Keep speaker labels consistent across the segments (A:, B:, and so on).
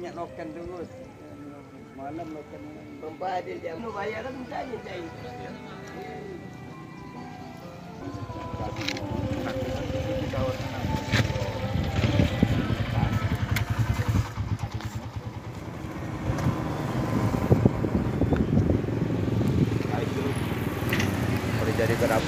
A: banyak loken dulu. Malam loken membayar dia mau bayar kan tanya cai.
B: Boleh jadi kerap.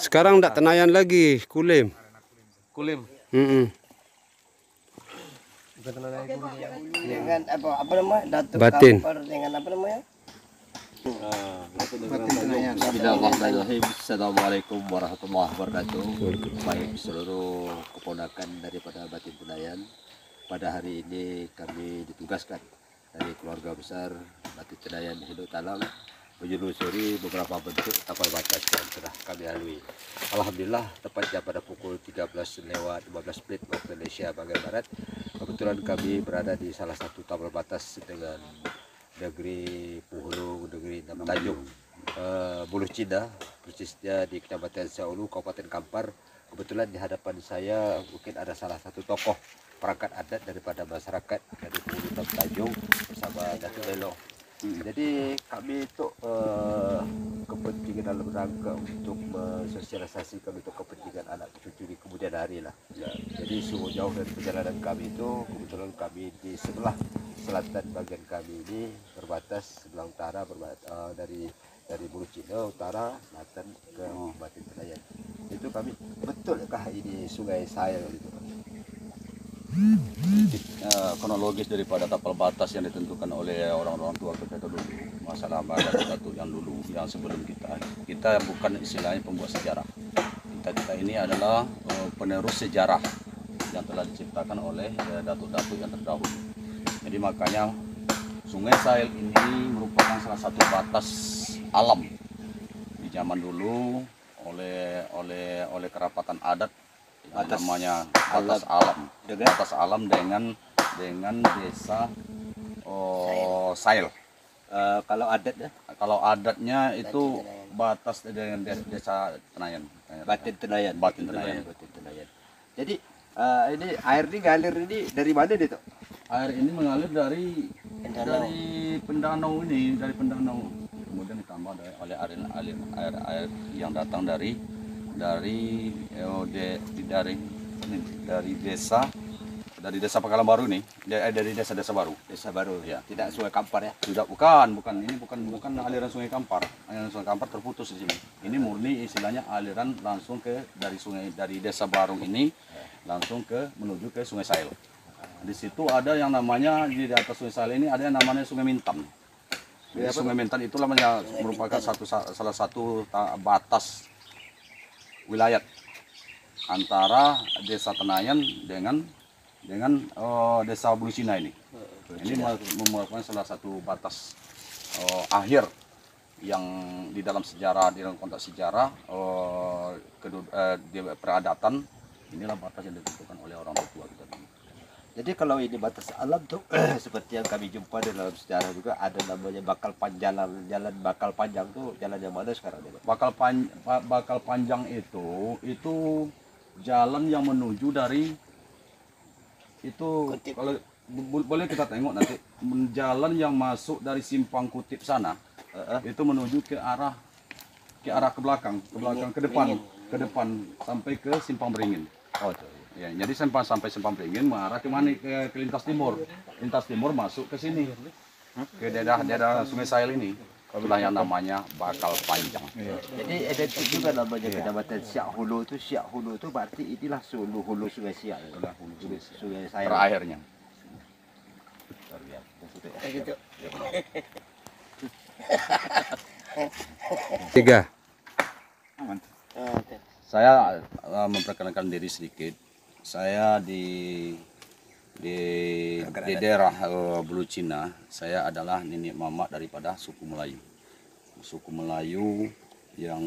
B: Sekarang enggak tenayan lagi, kulim.
C: Kulim.
A: Dengan apa namanya? Datuk
B: Batin.
A: Kampar dengan apa namanya?
C: Bismillahirrahmanirrahim. Assalamualaikum warahmatullahi wabarakatuh. Baik seluruh keponakan daripada Batin Tenayan, pada hari ini kami ditugaskan dari keluarga besar Batin Tenayan Hinduk Talang menelusuri beberapa bentuk tapal batas yang telah kami lalui. Alhamdulillah, tepatnya pada pukul 13:15 waktu Indonesia bagian Barat, kebetulan kami berada di salah satu tapal batas dengan negeri Puhulu, negeri Tanjung, Buluh Cina, persisnya di Kecamatan Saulu, Kabupaten Kampar. Kebetulan di hadapan saya mungkin ada salah satu tokoh perangkat adat daripada masyarakat dari Puhulu Tanjung bersama Datuk Lelo. Jadi kami itu kepentingan dalam rangka untuk mensosialisasikan untuk kepentingan anak cucu di kemudian hari lah. Jadi sungguh jauh dari perjalanan kami itu, kebetulan kami di sebelah selatan bagian kami ini berbatas sebelah utara dari Bulu Cina utara selatan ke Batin Tenayan. Itu kami betulkah ini Sungai Sail itu?
D: Kronologis daripada tapal batas yang ditentukan oleh orang-orang tua kita dulu, masalah datuk yang dulu, yang sebelum kita bukan istilahnya pembuat sejarah, kita ini adalah penerus sejarah yang telah diciptakan oleh datuk-datuk yang terdahulu. Jadi makanya Sungai Sail ini merupakan salah satu batas alam di zaman dulu oleh kerapatan adat, namanya batas alam dengan desa Sail. Kalau adatnya itu batas dengan desa Tenayan.
C: Batin Tenayan.
D: Batin Tenayan.
C: Jadi ini air ini ngalir ini dari mana nih tuh?
D: Air ini mengalir dari pendanau ini, dari pendanau. Kemudian ditambah oleh air yang datang dari desa dari desa Pangkalan Baru nih, dari desa-desa baru.
C: Desa Baru
D: Ya.
C: Tidak Sungai Kampar ya.
D: Sudah ini bukan aliran Sungai Kampar. Aliran Sungai Kampar terputus di sini. Ini murni istilahnya aliran langsung dari desa Barung ini langsung menuju ke Sungai Sail. Di situ ada yang namanya di atas Sungai Sail ini ada yang namanya Sungai Mintan. Jadi Sungai Mintan itu namanya merupakan salah satu batas wilayah antara Desa Tenayan dengan Desa Bulu Cina ini. Ini merupakan salah satu batas akhir yang di dalam konteks sejarah di peradatan, inilah batas yang ditentukan oleh orang tua kita dulu.
C: Jadi kalau ini batas alam tuh seperti yang kami jumpa di dalam sejarah juga ada namanya bakal panjang, jalan bakal panjang tuh jalan yang mana sekarang ini?
D: Bakal panjang itu jalan yang menuju dari itu
C: Kutip.
D: kalau boleh kita tengok nanti jalan yang masuk dari Simpang Kutip sana itu menuju ke arah ke belakang ke depan sampai ke Simpang Beringin.
C: Oh,
D: Ya, jadi sampai Simpang Beringin mengarah ke mana ke lintas timur masuk ke sini ke daerah Sungai Sail ini. Itulah yang namanya bakal panjang.
C: jadi identik juga namanya kecamatan Siak Hulu itu berarti inilah hulu Sungai Siak.
D: Itulah hulu
C: Sungai Sail.
D: terakhirnya.
A: Gitu.
B: 3.
D: Saya memperkenalkan diri sedikit. Saya di daerah Bulu Cina. Saya adalah nenek mama daripada suku Melayu. Suku Melayu yang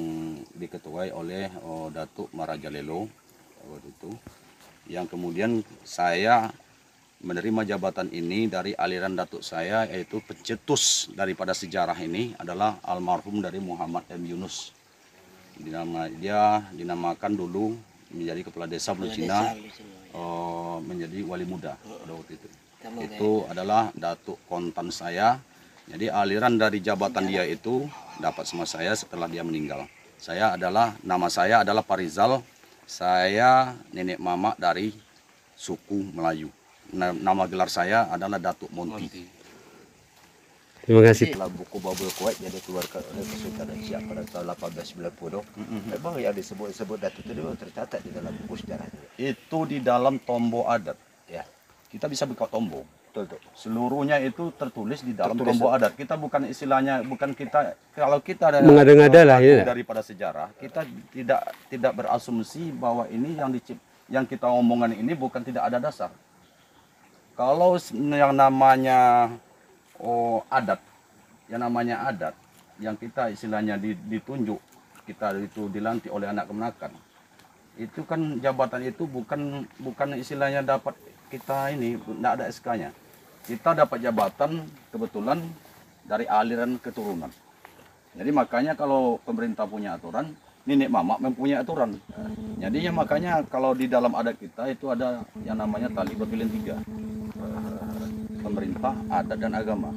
D: diketuai oleh Datuk Marajalelo waktu itu. Yang kemudian saya menerima jabatan ini dari aliran datuk saya, yaitu pencetus daripada sejarah ini adalah almarhum dari Muhammad M. Yunus. Dia dinamakan dulu menjadi kepala desa Bulu Cina, menjadi wali muda pada waktu itu. Itu adalah datuk kontan saya. Jadi aliran dari jabatan dia itu dapat sama saya setelah dia meninggal. Nama saya adalah Parizal. Saya nenek mama dari suku Melayu. Nama gelar saya adalah Datuk Monti.
B: Terima kasih.
C: Dalam buku Babul Kuwait yang dikeluarkan oleh Kesultanan Siak pada tahun 1890, memang yang disebut Datuk itu memang tercatat di dalam buku sejarah.
D: Itu di dalam tombo adat.
C: Ya,
D: Kita bisa buka tombo.
C: betul.
D: Seluruhnya itu tertulis di dalam tombo adat. Kita bukan istilahnya, kalau kita ada
B: Mengada-ngada lah, ya.
D: daripada sejarah, kita tidak berasumsi bahwa ini yang kita omongkan ini bukan tidak ada dasar. Kalau yang namanya adat, yang kita istilahnya ditunjuk, kita itu dilantik oleh anak kemenakan, itu kan jabatan itu bukan istilahnya dapat kita ini, tidak ada SK-nya. Kita dapat jabatan kebetulan dari aliran keturunan. Jadi makanya kalau pemerintah punya aturan, nenek mama mempunyai aturan. Jadinya makanya kalau di dalam adat kita itu ada yang namanya tali berpilin 3. Pemerintah, adat, dan agama.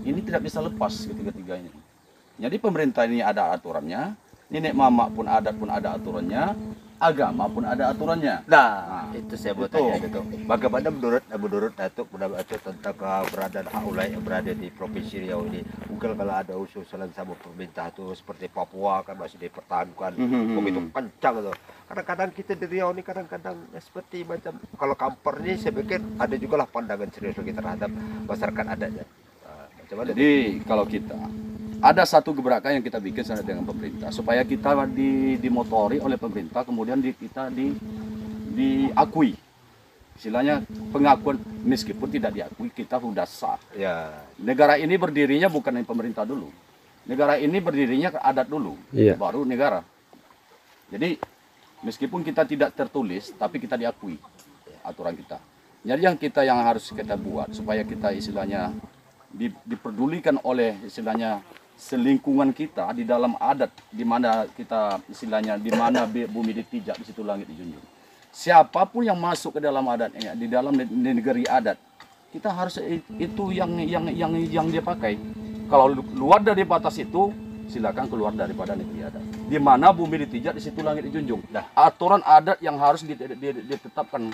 D: Ini tidak bisa lepas ketiga-tiga ini. Jadi pemerintah ini ada aturannya, nenek mama pun ada aturannya, agama pun ada aturannya.
C: Nah, itu saya mau
D: itu.
C: tanya Datuk. Bagaimana menurut Datuk tentang keberadaan haulai yang berada di Provinsi Riau ini? Mungkin kalau ada usulan sama pemerintah itu seperti Papua kan masih dipertahankan, begitu kencang tuh. Kadang-kadang kita di Riau ini kadang-kadang seperti macam kalau Kampar ini saya pikir ada juga lah pandangan serius lagi terhadap masyarakat adatnya. Macam mana?
D: Jadi kalau kita ada satu gebrakan yang kita bikin sama dengan pemerintah supaya kita dimotori oleh pemerintah, kemudian kita diakui. Istilahnya pengakuan, meskipun tidak diakui kita sudah sah.
C: Ya,
D: Negara ini berdirinya bukan dari pemerintah dulu. Negara ini berdirinya ke adat dulu,
B: Iya.
D: baru negara. Jadi meskipun kita tidak tertulis, tapi kita diakui aturan kita. Jadi yang harus kita buat supaya kita istilahnya diperdulikan oleh istilahnya selingkungan kita di dalam adat, di mana kita istilahnya di mana bumi ditijak, di situ langit dijunjung. Siapapun yang masuk ke dalam adatnya, di dalam negeri adat, kita harus itu yang dia pakai. Kalau luar dari batas itu, silakan keluar daripada negeri adat. Di mana bumi ditijak, di situ langit dijunjung. Nah, aturan adat yang harus ditetapkan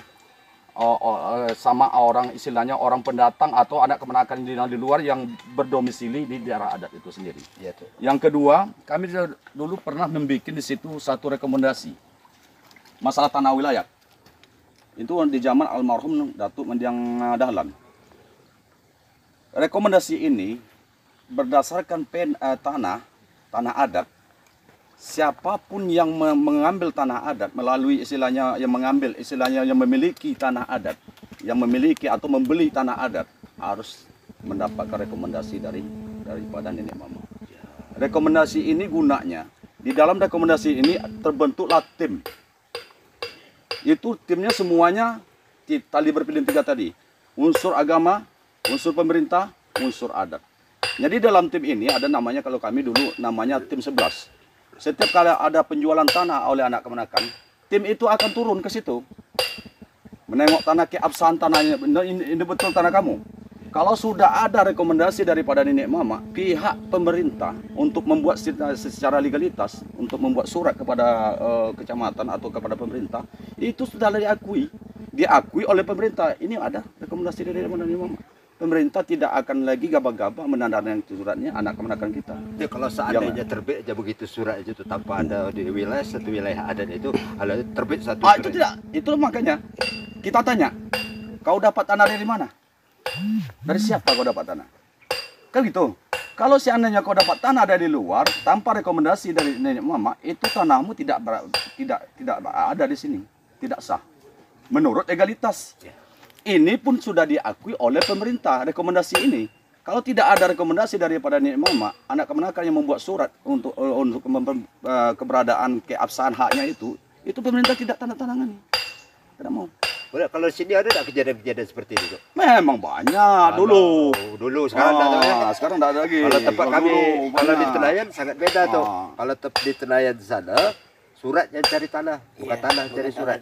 D: sama orang istilahnya orang pendatang atau anak kemenakan di luar yang berdomisili di daerah adat itu sendiri.
C: Iya tuh.
D: Yang kedua, kami dulu pernah membuat di situ satu rekomendasi masalah tanah wilayah. Itu di zaman almarhum Datuk Mendiang Dahlan. Rekomendasi ini berdasarkan tanah adat. Siapapun yang mengambil tanah adat melalui istilahnya yang memiliki tanah adat, yang memiliki atau membeli tanah adat harus mendapatkan rekomendasi daripada nenek mama. Rekomendasi ini gunanya di dalam rekomendasi ini terbentuklah tim. Itu timnya semuanya tali berpilih 3 tadi. Unsur agama, unsur pemerintah, unsur adat. Jadi dalam tim ini ada namanya, kalau kami dulu namanya tim 11. Setiap kali ada penjualan tanah oleh anak kemenakan, tim itu akan turun ke situ. Menengok tanah, keabsahan tanahnya, ini betul tanah kamu. Kalau sudah ada rekomendasi daripada nenek mama, pihak pemerintah untuk membuat secara legalitas, untuk membuat surat kepada kecamatan atau kepada pemerintah, itu sudah diakui oleh pemerintah. Ini ada rekomendasi dari nenek mama. Pemerintah tidak akan lagi gabah-gabah menandatangani suratnya anak kemenakan kita.
C: Ya, kalau seandainya terbit aja begitu surat itu tanpa ada di wilayah satu wilayah adat itu, kalau terbit satu surat.
D: Itu tidak. Itu makanya kita tanya, kau dapat tanah dari mana? Dari siapa kau dapat tanah? Kan gitu. Kalau seandainya kau dapat tanah dari luar tanpa rekomendasi dari nenek mama, itu tanahmu tidak ada di sini, tidak sah. Menurut legalitas. Ini pun sudah diakui oleh pemerintah, rekomendasi ini. Kalau tidak ada rekomendasi daripada nenek mama, anak kemenakan yang membuat surat untuk keberadaan keabsahan haknya itu pemerintah tidak tanda tangani. Tidak mau.
C: Kalau di sini ada tidak kejadian-kejadian seperti itu?
D: Memang banyak dulu.
C: Dulu sekarang tidak ada ya.
D: Sekarang tidak ada lagi.
C: Kalau tempat kami, kalau di
D: banyak.
C: Tenayan sangat beda tuh. Kalau di Tenayan di sana, surat yang cari tanah, bukan tanah cari surat.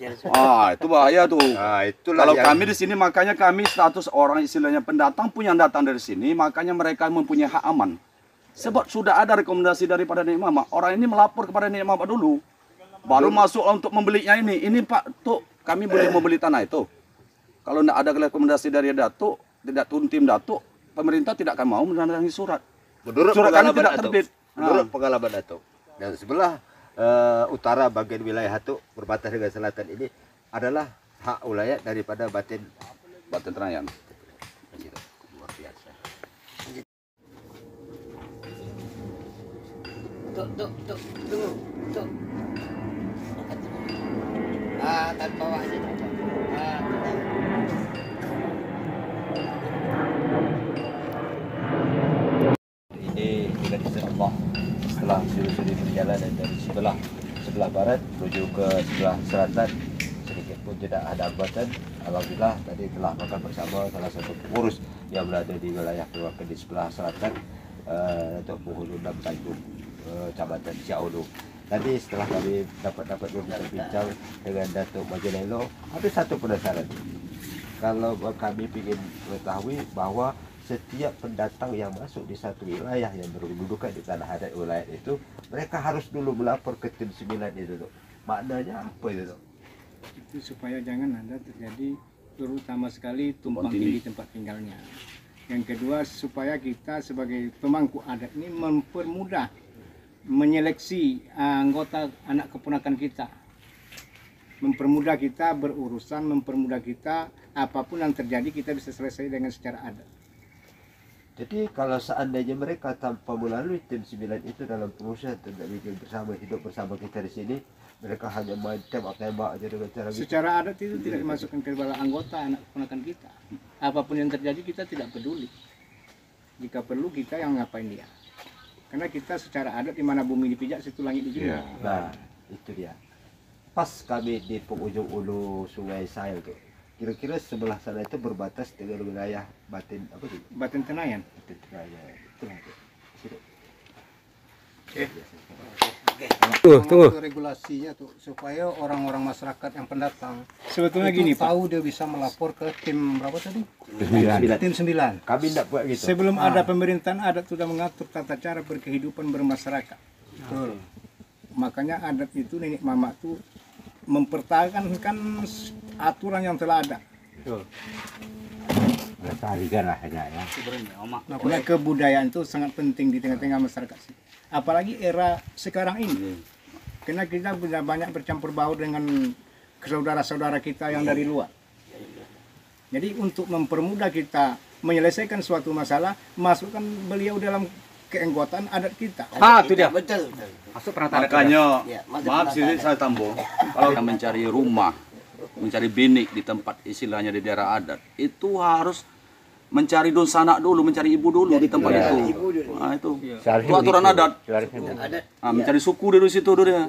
D: Itu bahaya tuh.
C: Nah, itulah
D: Kalau
C: yang...
D: kami di sini, makanya kami status orang istilahnya pendatang pun yang datang dari sini, makanya mereka mempunyai hak aman. Sebab sudah ada rekomendasi daripada nenek mama. Orang ini melapor kepada nenek mama dulu, baru masuk untuk membelinya ini. Ini Pak, tuh kami boleh membeli tanah itu. Kalau tidak ada rekomendasi dari Datuk, tidak tim Datuk, pemerintah tidak akan mau menandatangani surat.
C: Menurut
D: Surat kami
C: pengalaman
D: tidak
C: Datuk,
D: terbit.
C: menurut pengalaman Datuk, dan sebelah utara bagian wilayah Datuk berbatasan dengan selatan ini adalah hak wilayah daripada Batin
D: Tenayan.
C: Luar biasa.
A: Tuh. Tanpa wajib.
C: Ini dengan izin Allah, setelah suri-suri berjalan dari sebelah barat menuju ke sebelah selatan, sedikit pun tidak ada hambatan. Alhamdulillah tadi telah makan bersama salah satu pengurus yang berada di wilayah Purwakarta di sebelah selatan, untuk Penghulu 6 Tanjung, Kecamatan Ciaulu. Tadi setelah kami dapat berbincang dengan Datuk Majalelo, ada satu penasaran. Kalau kami ingin mengetahui bahwa setiap pendatang yang masuk di satu wilayah yang berkedudukan di tanah adat wilayah itu, mereka harus dulu melapor ke tim 9 itu, Dok. Maknanya apa itu, Dok?
E: Itu supaya jangan ada terjadi, terutama sekali tumpang tindih tempat tinggalnya. Yang kedua, supaya kita sebagai pemangku adat ini mempermudah menyeleksi anggota anak keponakan kita, mempermudah kita berurusan, mempermudah kita apapun yang terjadi kita bisa selesai dengan secara adat.
C: Jadi kalau seandainya mereka tanpa melalui tim 9 itu dalam proses tidak bikin bersama, hidup bersama kita di sini, mereka hanya main tembak-tembak aja dengan cara gitu.
E: Secara adat itu tidak dimasukkan ke dalam anggota anak keponakan kita. Apapun yang terjadi kita tidak peduli. Jika perlu kita yang ngapain dia. Karena kita secara adat di mana bumi dipijak situ langit dijunjung.
C: Nah, itu dia. Pas kami di penghujung ulu Sungai Sail tuh. Kira-kira sebelah sana itu berbatas dengan wilayah Batin apa sih?
E: Batin Tenayan.
C: Batin Tenayan. Itulah itu. Situ.
B: Tunggu.
F: Regulasinya tuh supaya orang-orang masyarakat yang pendatang
E: Sebetulnya
F: itu
E: gini Pak,
F: tahu dia bisa melapor ke tim berapa tadi?
C: 9.
F: Tim 9.
C: Kami tidak buat gitu.
E: sebelum ada pemerintahan adat sudah mengatur tata cara berkehidupan bermasyarakat.
F: Betul.
E: Makanya adat itu nenek mama tuh mempertahankan aturan yang telah ada.
B: Lestarikan lah ya.
E: Nah, kebudayaan itu sangat penting di tengah-tengah masyarakat sih. Apalagi era sekarang ini. Karena kita sudah banyak bercampur baur dengan saudara-saudara kita yang dari luar. Jadi untuk mempermudah kita menyelesaikan suatu masalah, masukkan beliau dalam keanggotaan adat kita.
B: Itu dia.
A: Betul.
B: Masuk pernah
D: Makanya,
A: Ya,
D: maaf sih saya tambah, kalau kita mencari rumah, mencari binik di tempat istilahnya di daerah adat, itu harus mencari don sanak dulu, mencari ibu dulu di tempat itu.
A: Ibu dulu.
D: Nah, itu
B: Seharusnya
D: aturan
B: begitu.
D: adat.
B: Seharusnya.
A: Adat.
D: Nah, mencari suku dulu di situ dulu ya.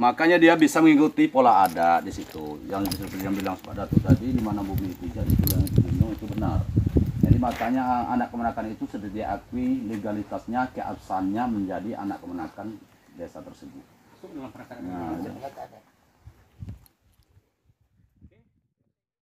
D: Makanya dia bisa mengikuti pola adat di situ. Yang seperti yang bilang Pak Datuk tadi, di mana bumi pijak itu yang itu benar. Jadi makanya anak kemenakan itu sudah diakui legalitasnya, keabsahannya menjadi anak kemenakan desa tersebut. Nah,